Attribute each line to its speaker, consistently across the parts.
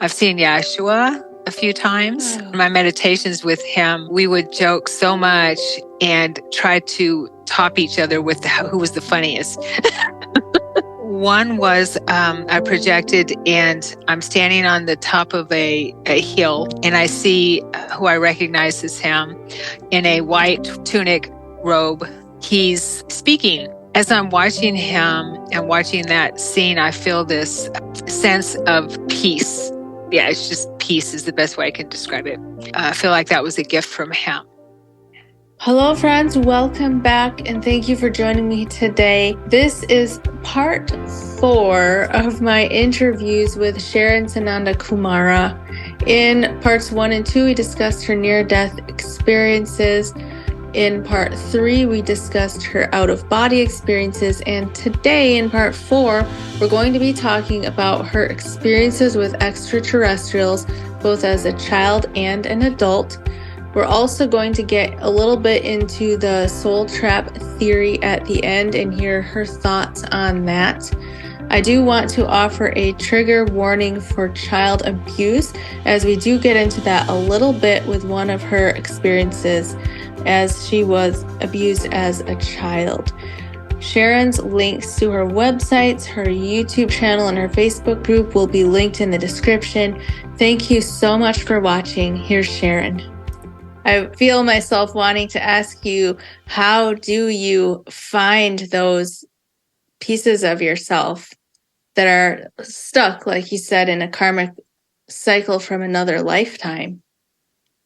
Speaker 1: I've seen Yeshua a few times. In my meditations with him, we would joke so much and try to top each other with who was the funniest. One was I projected and I'm standing on the top of a hill and I see who I recognize as him in a white tunic robe. He's speaking. As I'm watching him and watching that scene, I feel this sense of peace. Yeah, it's just peace is the best way I can describe it. I feel like that was a gift from him.
Speaker 2: Hello friends, welcome back and thank you for joining me today. This is part 4 of my interviews with Sharon Sananda Kumara. In parts 1 and 2, we discussed her near-death experiences. In part 3, we discussed her out-of-body experiences. And today, in part 4, we're going to be talking about her experiences with extraterrestrials, both as a child and an adult. We're also going to get a little bit into the soul trap theory at the end and hear her thoughts on that. I do want to offer a trigger warning for child abuse, as we do get into that a little bit with one of her experiences, as she was abused as a child. Sharon's links to her websites, her YouTube channel, and her Facebook group will be linked in the description. Thank you so much for watching. Here's Sharon. I feel myself wanting to ask you, how do you find those pieces of yourself that are stuck, like you said, in a karmic cycle from another lifetime?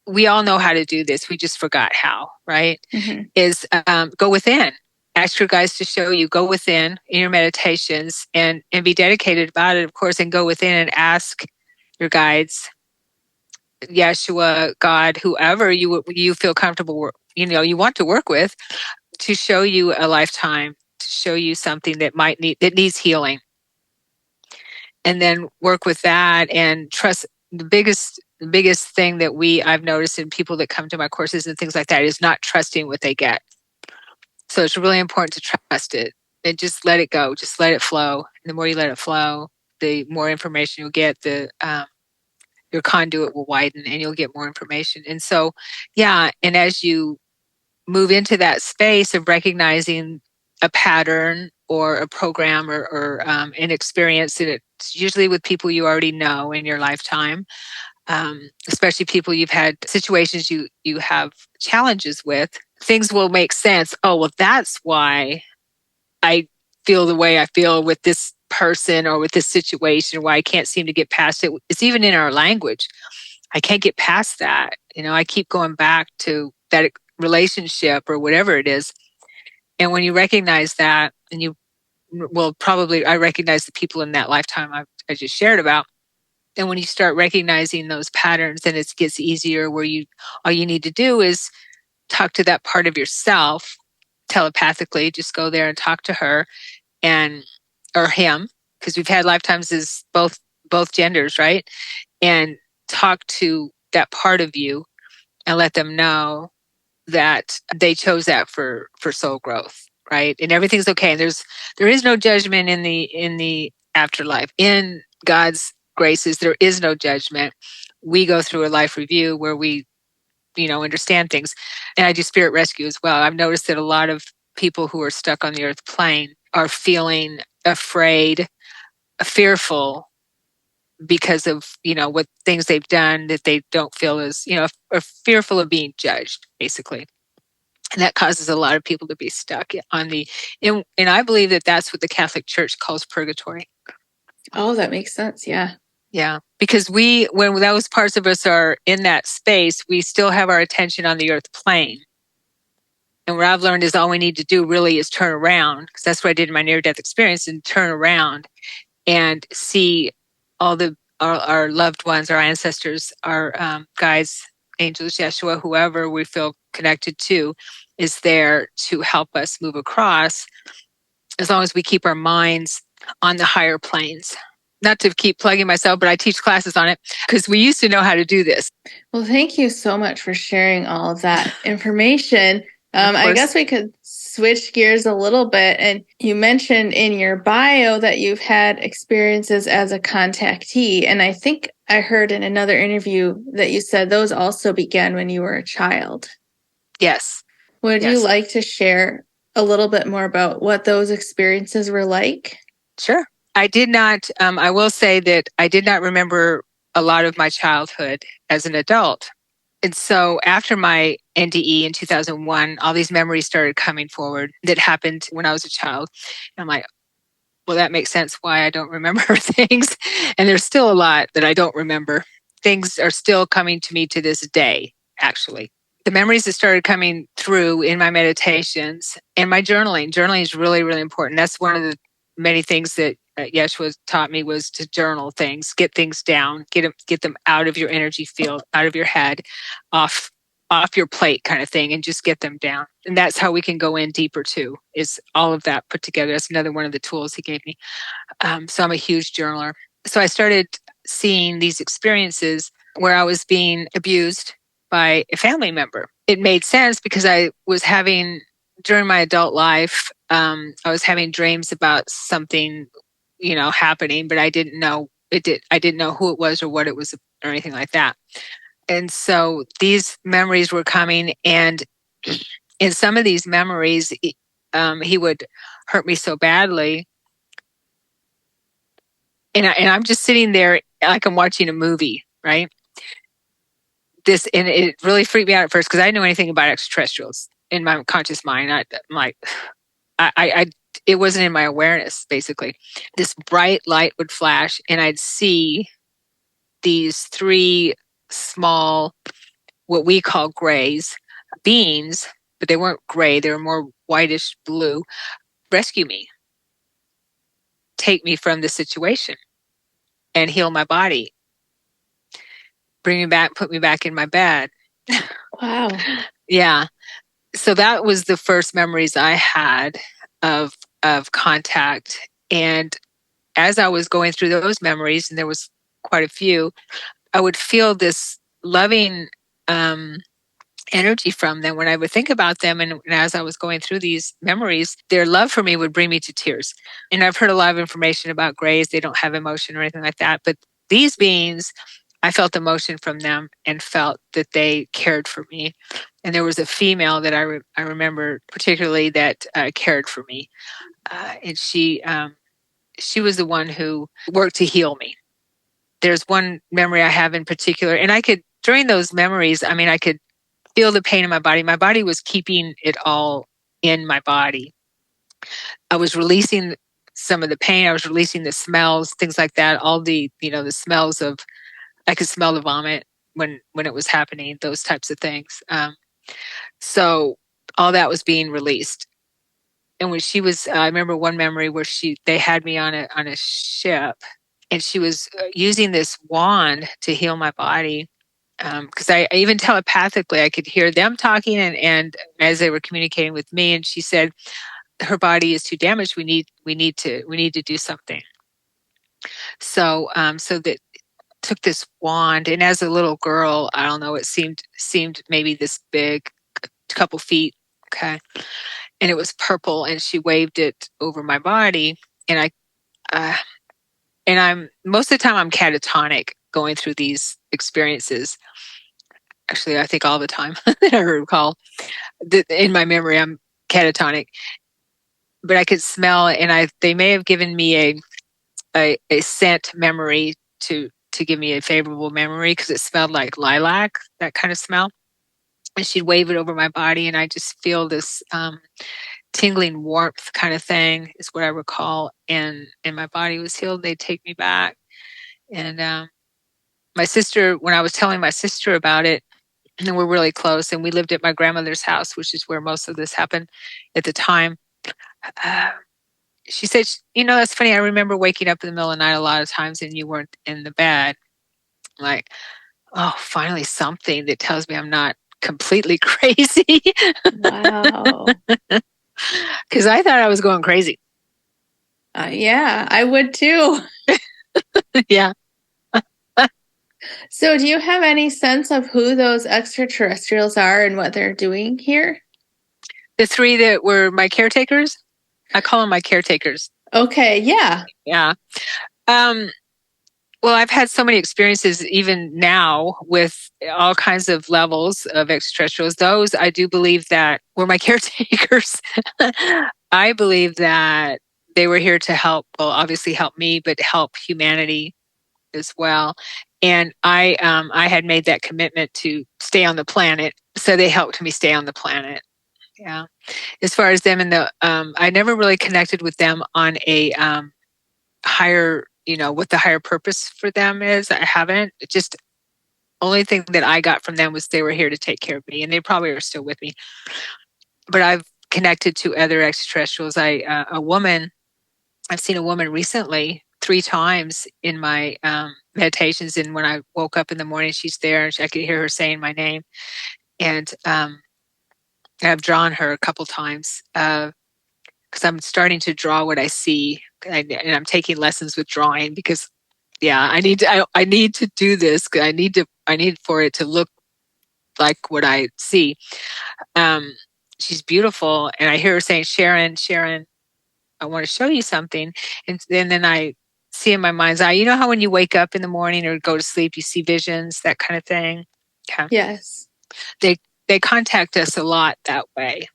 Speaker 1: We all know how to do this. We just forgot how, right?
Speaker 2: Mm-hmm.
Speaker 1: Is go within. Ask your guides to show you. Go within in your meditations and be dedicated about it, of course, and go within and ask your guides, Yeshua, God, whoever you feel comfortable, you want to work with, to show you a lifetime, to show you something that needs healing, and then work with that and trust. The biggest thing that I've noticed in people that come to my courses and things like that is not trusting what they get. So it's really important to trust it and just let it go, just let it flow. And the more you let it flow, the more information you'll get. Your conduit will widen and you'll get more information. And so, yeah, and as you move into that space of recognizing a pattern or a program or an experience, and it's usually with people you already know in your lifetime, especially people you've had situations you have challenges with, things will make sense. Oh, well, that's why I feel the way I feel with this person or with this situation, why I can't seem to get past it. It's even in our language. I can't get past that. I keep going back to that relationship or whatever it is. And when you recognize that, and I recognize the people in that lifetime I just shared about. And when you start recognizing those patterns, then it gets easier, where all you need to do is talk to that part of yourself telepathically. Just go there and talk to her or him, because we've had lifetimes as both genders, right? And talk to that part of you and let them know that they chose that for soul growth, right? And everything's okay. And there is no judgment in the afterlife. In God's graces, there is no judgment. We go through a life review where we understand things. And I do spirit rescue as well. I've noticed that a lot of people who are stuck on the earth plane are feeling afraid, fearful, because of what things they've done that they don't feel as are fearful of being judged, basically. And that causes a lot of people to be stuck and I believe that that's what the Catholic Church calls purgatory.
Speaker 2: Oh, that makes sense.
Speaker 1: Yeah, because when those parts of us are in that space, we still have our attention on the earth plane. And what I've learned is all we need to do really is turn around, because that's what I did in my near-death experience, and turn around and see all our loved ones, our ancestors, our guides, angels, Yeshua, whoever we feel connected to, is there to help us move across, as long as we keep our minds on the higher planes. Not to keep plugging myself, but I teach classes on it because we used to know how to do this.
Speaker 2: Well, thank you so much for sharing all of that information.
Speaker 1: Of
Speaker 2: I
Speaker 1: course.
Speaker 2: guess we could switch gears a little bit. And you mentioned in your bio that you've had experiences as a contactee. And I think I heard in another interview that you said those also began when you were a child.
Speaker 1: Yes.
Speaker 2: Would you
Speaker 1: Yes.
Speaker 2: like to share a little bit more about what those experiences were like?
Speaker 1: Sure. I did not, I will say that I did not remember a lot of my childhood as an adult. And so after my NDE in 2001, all these memories started coming forward that happened when I was a child. And I'm like, well, that makes sense why I don't remember things. And there's still a lot that I don't remember. Things are still coming to me to this day, actually. The memories that started coming through in my meditations and my journaling. Journaling is really, really important. That's one of the many things that Yeshua taught me was to journal things, get things down, get them out of your energy field, out of your head, off your plate kind of thing, and just get them down. And that's how we can go in deeper too, is all of that put together. That's another one of the tools he gave me. So I'm a huge journaler. So I started seeing these experiences where I was being abused by a family member. It made sense because I was having, during my adult life, I was having dreams about something, happening, but I didn't know I didn't know who it was or what it was or anything like that. And so these memories were coming, and in some of these memories, he would hurt me so badly, and I'm just sitting there like I'm watching a movie, right? And it really freaked me out at first because I didn't know anything about extraterrestrials in my conscious mind. I'm like, it wasn't in my awareness. Basically, this bright light would flash, and I'd see these three small, what we call grays, beings, but they weren't gray; they were more whitish blue. Rescue me, take me from the situation, and heal my body. Bring me back, put me back in my bed.
Speaker 2: Wow.
Speaker 1: Yeah. So that was the first memories I had of contact. And as I was going through those memories, and there was quite a few, I would feel this loving energy from them when I would think about them. And as I was going through these memories, their love for me would bring me to tears. And I've heard a lot of information about grays. They don't have emotion or anything like that. But these beings, I felt emotion from them and felt that they cared for me. And there was a female that I remember particularly that cared for me. And she was the one who worked to heal me. There's one memory I have in particular, and I could, during those memories, I could feel the pain in my body. My body was keeping it all in my body. I was releasing some of the pain. I was releasing the smells, things like that. All the, the smells of, I could smell the vomit when it was happening, those types of things. So all that was being released. And when she was, I remember one memory where they had me on a ship, and she was using this wand to heal my body. Because I even telepathically, I could hear them talking, and as they were communicating with me, and she said, her body is too damaged. We need to do something. So, so that took this wand, and as a little girl, I don't know, it seemed maybe this big, a couple feet, okay, and it was purple, and she waved it over my body, and I'm most of the time I'm catatonic going through these experiences. Actually, I think all the time that I recall. In my memory, I'm catatonic, but I could smell, and they may have given me a scent memory to give me a favorable memory because it smelled like lilac, that kind of smell. And she'd wave it over my body, and I just feel this tingling warmth kind of thing is what I recall. And my body was healed. They'd take me back, and my sister, when I was telling my sister about it, and we're really close, and we lived at my grandmother's house, which is where most of this happened at the time. She said, that's funny. I remember waking up in the middle of the night a lot of times, and you weren't in the bed. I'm like, oh, finally something that tells me I'm not completely crazy.
Speaker 2: Wow.
Speaker 1: Because I thought I was going crazy.
Speaker 2: Yeah, I would too.
Speaker 1: Yeah.
Speaker 2: So, do you have any sense of who those extraterrestrials are and what they're doing here?
Speaker 1: The three that were my caretakers, I call them my caretakers.
Speaker 2: Okay, yeah.
Speaker 1: Yeah. Well, I've had so many experiences even now with all kinds of levels of extraterrestrials. Those I do believe that were my caretakers. I believe that they were here to help, well, obviously help me, but help humanity as well. And I had made that commitment to stay on the planet, so they helped me stay on the planet. Yeah. As far as them and I never really connected with them on a higher, what the higher purpose for them is. I haven't. It just only thing that I got from them was they were here to take care of me, and they probably are still with me. But I've connected to other extraterrestrials. I've seen a woman recently 3 times in my meditations, and when I woke up in the morning, she's there, and I could hear her saying my name, and I've drawn her a couple times because I'm starting to draw what I see, and I'm taking lessons with drawing because, yeah, I need to do this. I need for it to look like what I see. She's beautiful, and I hear her saying, Sharon, I want to show you something. And then I see in my mind's eye, you know how when you wake up in the morning or go to sleep, you see visions, that kind of thing. Yeah.
Speaker 2: Yes.
Speaker 1: They contact us a lot that way.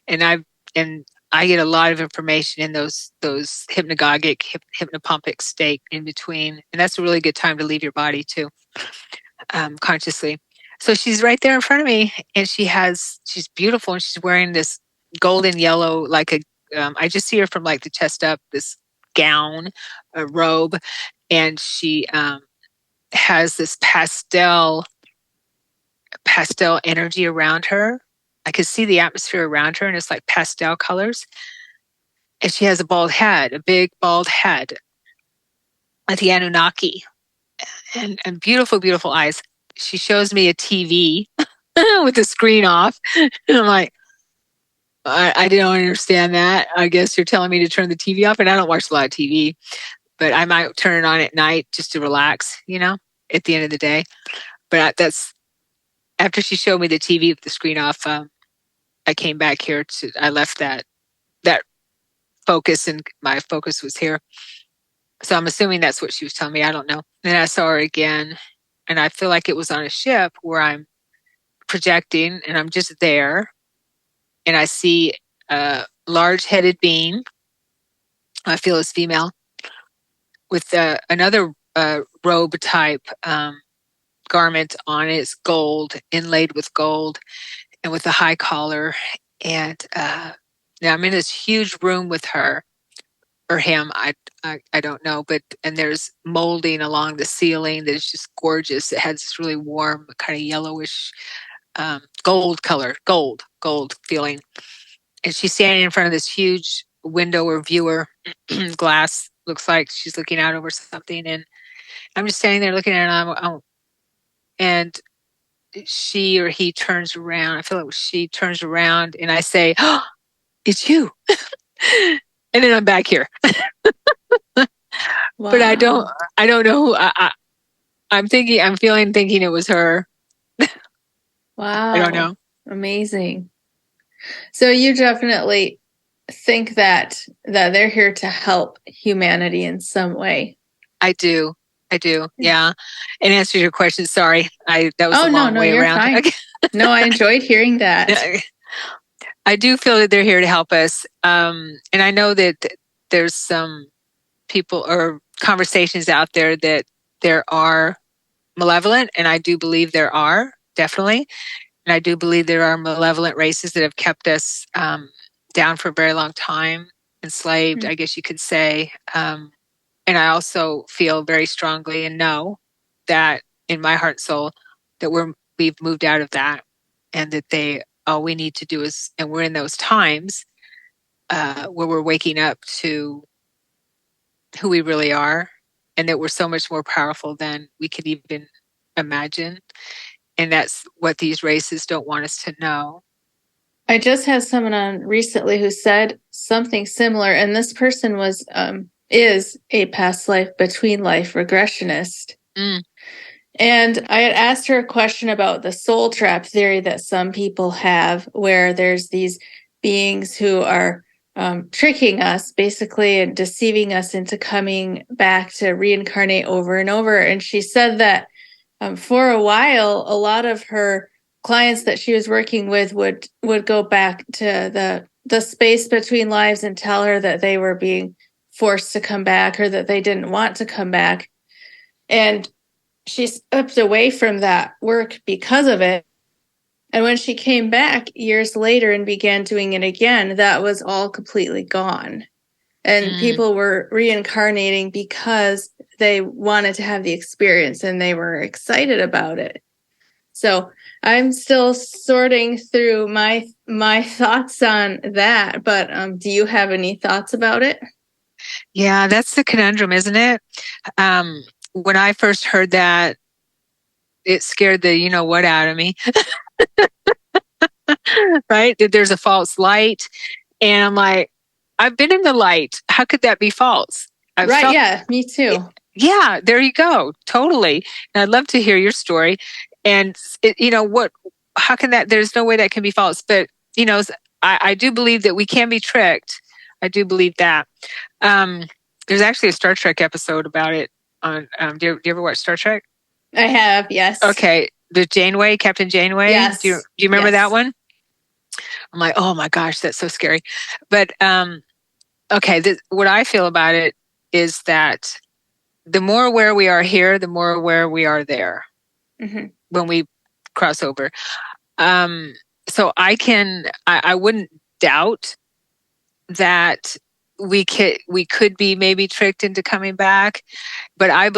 Speaker 1: And I get a lot of information in those hypnagogic, hypnopompic state in between. And that's a really good time to leave your body too, consciously. So she's right there in front of me, and she's beautiful, and she's wearing this golden yellow, I just see her from like the chest up, this gown, a robe, and she has this pastel energy around her. I could see the atmosphere around her, and it's like pastel colors. And she has a bald head, a big bald head, like the Anunnaki, and beautiful, beautiful eyes. She shows me a TV with the screen off, and I'm like, I don't understand that. I guess you're telling me to turn the TV off, and I don't watch a lot of TV, but I might turn it on at night just to relax, at the end of the day. But that's after she showed me the TV with the screen off. I came back here I left that focus, and my focus was here. So I'm assuming that's what she was telling me. I don't know. Then I saw her again, and I feel like it was on a ship where I'm projecting, and I'm just there, and I see a large-headed being. I feel is female with another robe type garment on it. It's gold, inlaid with gold, and with a high collar. And now I'm in this huge room with her or him. I don't know, and there's molding along the ceiling that is just gorgeous. It has this really warm, kind of yellowish gold color, gold feeling. And she's standing in front of this huge window or viewer glass. Looks like she's looking out over something, and I'm just standing there looking at her, and she or he turns around. I feel like she turns around, and I say, "Oh, it's you!" And then I'm back here.
Speaker 2: Wow.
Speaker 1: But I don't know who I'm thinking it was her.
Speaker 2: Wow.
Speaker 1: I don't know.
Speaker 2: Amazing. So you definitely think that they're here to help humanity in some way.
Speaker 1: I do. Yeah. And answer your question. Sorry. That was a long way
Speaker 2: you're
Speaker 1: around.
Speaker 2: Fine. No, I enjoyed hearing that.
Speaker 1: I do feel that they're here to help us. And I know that there's some people or conversations out there that there are malevolent, and I do believe there are, definitely. And I do believe there are malevolent races that have kept us down for a very long time, enslaved, I guess you could say. And I also feel very strongly and know that in my heart and soul that we've moved out of that, and that all we need to do is, and we're in those times where we're waking up to who we really are, and that we're so much more powerful than we could even imagine. And that's what these races don't want us to know.
Speaker 2: I just had someone on recently who said something similar, and this person is a past life, between life regressionist. And I had asked her a question about the soul trap theory that some people have, where there's these beings who are tricking us, basically, and deceiving us into coming back to reincarnate over and over. And she said that for a while, a lot of her clients that she was working with would go back to the space between lives and tell her that they were being forced to come back or that they didn't want to come back. And she stepped away from that work because of it. And when she came back years later and began doing it again, that was all completely gone. And people were reincarnating because they wanted to have the experience and they were excited about it. So I'm still sorting through my thoughts on that. But do you have any thoughts about it?
Speaker 1: Yeah, that's the conundrum, isn't it? When I first heard that, it scared the what out of me. Right? That there's a false light. And I'm like, I've been in the light. How could that be false?
Speaker 2: Yeah, me too.
Speaker 1: Yeah, there you go. Totally. And I'd love to hear your story. And how can that, there's no way that can be false. But, I do believe that we can be tricked. I do believe that. There's actually a Star Trek episode about it on, do you ever watch Star Trek?
Speaker 2: I have, yes.
Speaker 1: Okay. The Janeway, Captain Janeway.
Speaker 2: Yes.
Speaker 1: Do you remember that one? I'm like, oh my gosh, that's so scary. But, okay. What I feel about it is that the more aware we are here, the more aware we are there when we cross over. So I wouldn't doubt that we could be maybe tricked into coming back, but I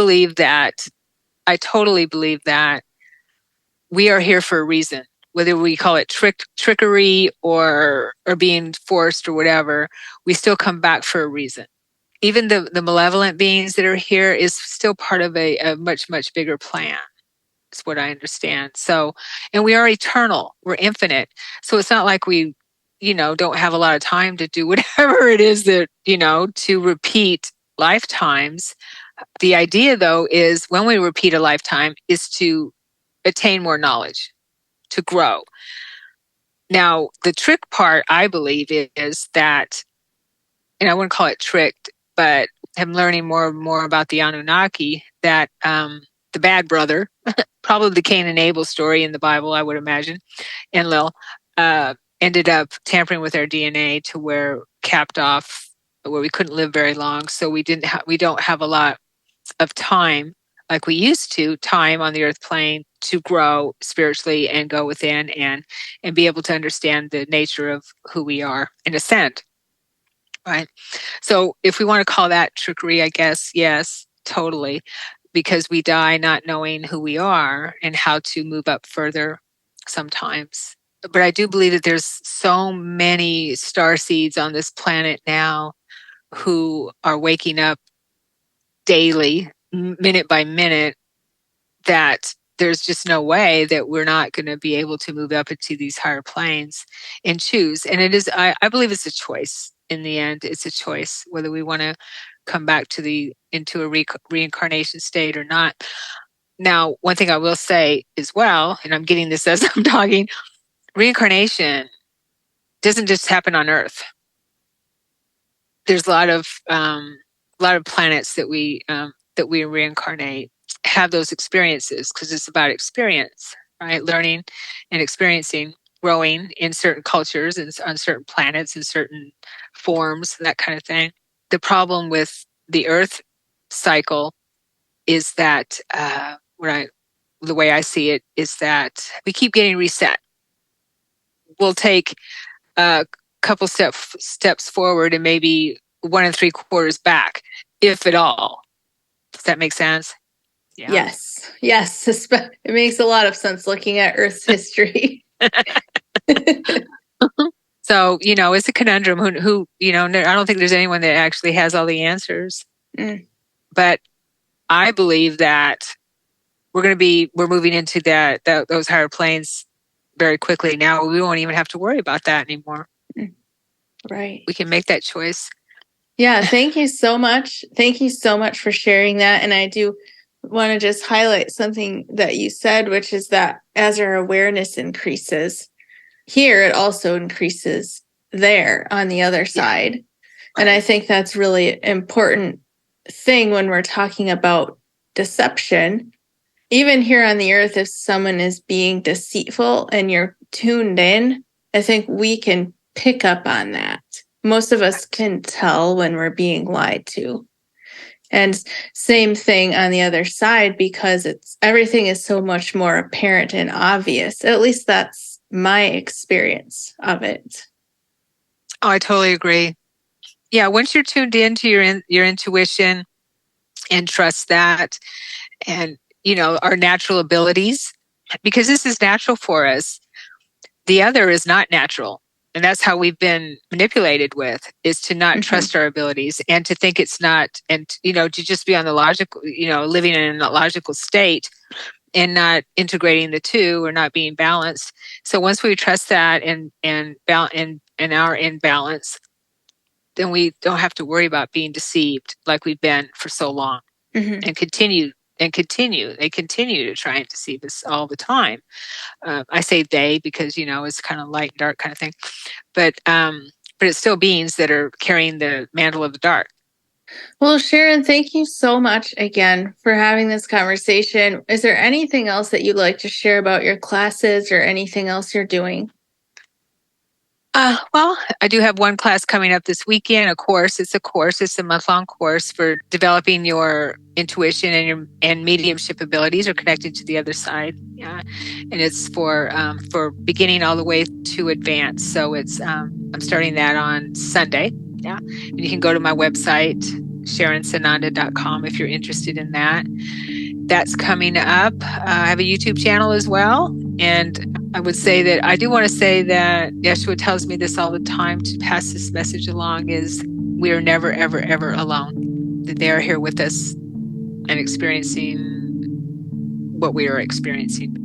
Speaker 1: totally believe that we are here for a reason, whether we call it trickery or being forced or whatever, we still come back for a reason. Even the malevolent beings that are here is still part of a much, much bigger plan. Is what I understand. So, and we are eternal. We're infinite. So it's not like we, don't have a lot of time to do whatever it is that, to repeat lifetimes. The idea, though, is when we repeat a lifetime is to attain more knowledge, to grow. Now, the trick part, I believe, is that, and I wouldn't call it tricked, but I'm learning more and more about the Anunnaki, that the bad brother, probably the Cain and Abel story in the Bible, I would imagine, and Lil, ended up tampering with our DNA to where capped off, where we couldn't live very long. So we don't have a lot of time like we used to, time on the earth plane to grow spiritually and go within and be able to understand the nature of who we are and ascend. Right. So if we want to call that trickery, I guess, yes, totally. Because we die not knowing who we are and how to move up further sometimes. But I do believe that there's so many star seeds on this planet now who are waking up daily, minute by minute, that there's just no way that we're not going to be able to move up into these higher planes and choose. And it is, I believe it's a choice. In the end, it's a choice whether we want to come back into a reincarnation state or not. Now, one thing I will say as well, and I'm getting this as I'm talking, reincarnation doesn't just happen on Earth. There's a lot of planets that we reincarnate, have those experiences, because it's about experience, right? Learning and experiencing, growing in certain cultures and on certain planets in certain forms, that kind of thing. The problem with the Earth cycle is that the way I see it is that we keep getting reset. We'll take a couple steps forward and maybe 1 3/4 back, if at all. Does that make sense?
Speaker 2: Yeah. Yes. It makes a lot of sense looking at Earth's history.
Speaker 1: So, it's a conundrum. Who I don't think there's anyone that actually has all the answers. But I believe that we're moving into those higher planes very quickly. Now we won't even have to worry about that anymore.
Speaker 2: Right.
Speaker 1: We can make that choice.
Speaker 2: Yeah. Thank you so much. Thank you so much for sharing that. And I do want to just highlight something that you said, which is that as our awareness increases, here it also increases there on the other side.
Speaker 1: Right.
Speaker 2: And I think that's really important thing when we're talking about deception. Even here on the earth, if someone is being deceitful and you're tuned in, I think we can pick up on that. Most of us can tell when we're being lied to. And same thing on the other side, because everything is so much more apparent and obvious. At least that's my experience of it.
Speaker 1: Oh, I totally agree. Yeah, once you're tuned into your intuition and trust that, and our natural abilities, because this is natural for us. The other is not natural. And that's how we've been manipulated with, is to not trust our abilities and to think it's not, and to just be on the logical, living in a logical state and not integrating the two or not being balanced. So once we trust that and are in balance, then we don't have to worry about being deceived like we've been for so long. And continue. They continue to try and deceive us all the time. I say they because it's kind of light and dark kind of thing, but it's still beings that are carrying the mantle of the dark.
Speaker 2: Well, Sharon, thank you so much again for having this conversation. Is there anything else that you'd like to share about your classes or anything else you're doing?
Speaker 1: Well, I do have one class coming up this weekend, a course. It's a month-long course for developing your intuition and mediumship abilities or connecting to the other side. Yeah. And it's for beginning all the way to advanced. So it's, I'm starting that on Sunday. Yeah. And you can go to my website, SharonSananda.com, if you're interested in that. That's coming up. I have a YouTube channel as well. And I would say that I do want to say that Yeshua tells me this all the time to pass this message along, is we are never, ever, ever alone. That they are here with us and experiencing what we are experiencing.